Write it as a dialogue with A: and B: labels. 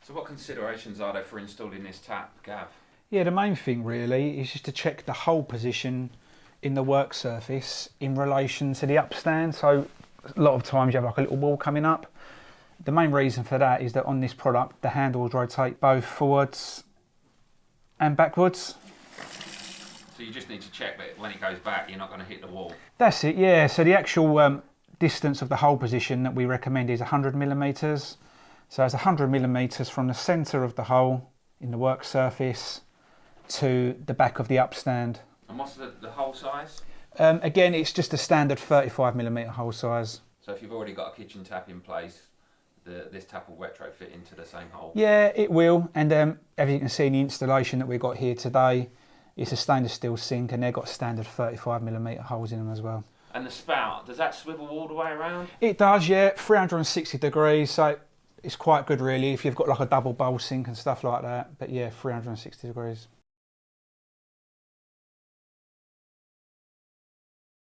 A: So what considerations are there for installing this tap, Gav?
B: Yeah, the main thing really is just to check the hole position in the work surface in relation to the upstand. So a lot of times you have like a little wall coming up. The main reason for that is that on this product the handles rotate both forwards and backwards.
A: So you just need to check that when it goes back you're not going to hit the wall.
B: That's it, yeah. So the actual distance of the hole position that we recommend is 100 millimeters. So it's 100 millimeters from the centre of the hole in the work surface to the back of the upstand.
A: And what's the hole size?
B: Again, it's just a standard 35 millimeter hole size.
A: So if you've already got a kitchen tap in place, this tap will retrofit into the same hole?
B: Yeah, it will. And as you can see in the installation that we've got here today, it's a stainless steel sink and they've got standard 35 millimeter holes in them as well.
A: And the spout, does that swivel all the way around?
B: It does, yeah, 360 degrees. So it's quite good really if you've got like a double bowl sink and stuff like that. But yeah, 360 degrees.